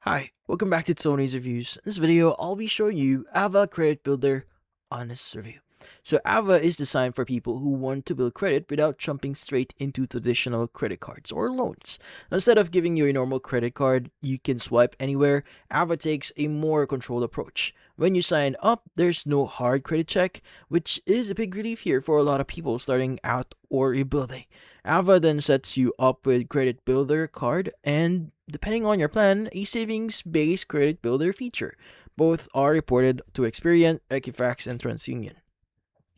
Hi, welcome back to Tony's Reviews. In this video, I'll be showing you Ava Credit Builder Honest Review. So Ava is designed for people who want to build credit without jumping straight into traditional credit cards or loans. Instead of giving you a normal credit card you can swipe anywhere, Ava takes a more controlled approach. When you sign up, there's no hard credit check, which is a big relief here for a lot of people starting out or rebuilding. Ava then sets you up with Credit Builder card and, depending on your plan, a savings-based Credit Builder feature. Both are reported to Experian, Equifax, and TransUnion.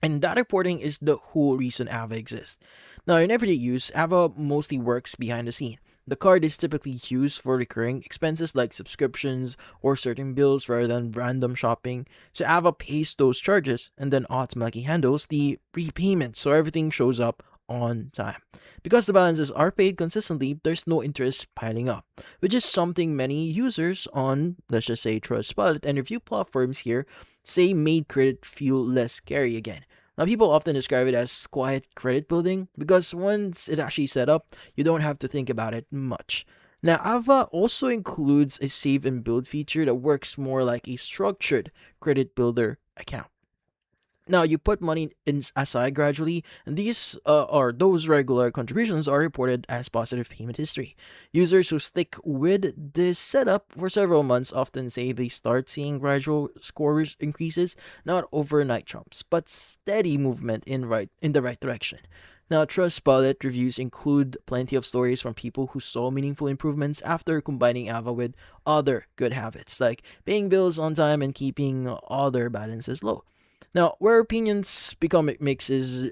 And that reporting is the whole reason Ava exists. Now, in everyday use, Ava mostly works behind the scene. The card is typically used for recurring expenses like subscriptions or certain bills rather than random shopping. So Ava pays those charges and then automatically handles the repayment so everything shows up on time. Because the balances are paid consistently, there's no interest piling up, which is something many users on, let's just say, Trustpilot and review platforms here say made credit feel less scary again. Now, people often describe it as quiet credit building because once it's actually set up, you don't have to think about it much. Now, Ava also includes a save and build feature that works more like a structured credit builder account. Now, you put money aside gradually, and those regular contributions are reported as positive payment history. Users who stick with this setup for several months often say they start seeing gradual scores increases, not overnight jumps, but steady movement in the right direction. Now, Trustpilot reviews include plenty of stories from people who saw meaningful improvements after combining Ava with other good habits, like paying bills on time and keeping other balances low. Now, where opinions become mixed is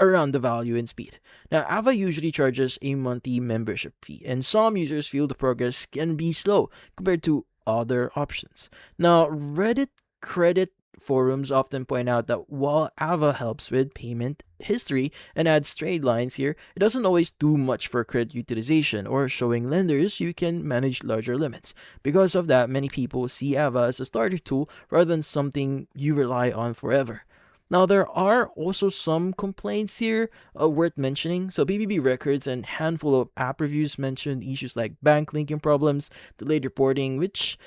around the value and speed. Now, Ava usually charges a monthly membership fee, and some users feel the progress can be slow compared to other options. Now, Reddit credit forums often point out that while Ava helps with payment history and adds trade lines here, it doesn't always do much for credit utilization or showing lenders you can manage larger limits. Because of that, many people see Ava as a starter tool rather than something you rely on forever. Now, there are also some complaints here worth mentioning. So, BBB records and handful of app reviews mentioned issues like bank linking problems, delayed reporting, which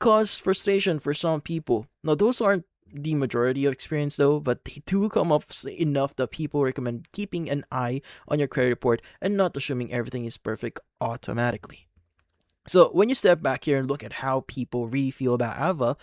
cause frustration for some people. Now, those aren't the majority of experience though, but they do come up enough that people recommend keeping an eye on your credit report and not assuming everything is perfect automatically. So when you step back here and look at how people really feel about Ava,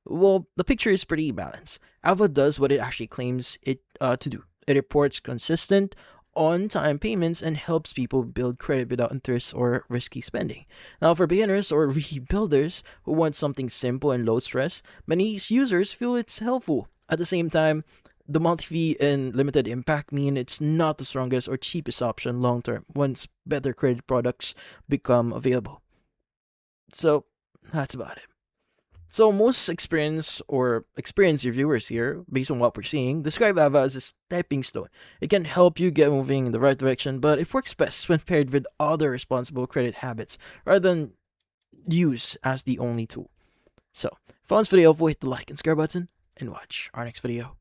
well, the picture is pretty balanced. Ava does what it actually claims it to do. It reports consistent, on-time payments and helps people build credit without interest or risky spending. Now, for beginners or rebuilders who want something simple and low stress, many users feel it's helpful. At the same time, the monthly fee and limited impact mean it's not the strongest or cheapest option long term once better credit products become available. So, that's about it. So most experienced reviewers here, based on what we're seeing, describe Ava as a stepping stone. It can help you get moving in the right direction, but it works best when paired with other responsible credit habits rather than use as the only tool. So, if you found this video helpful, hit the like and subscribe button and watch our next video.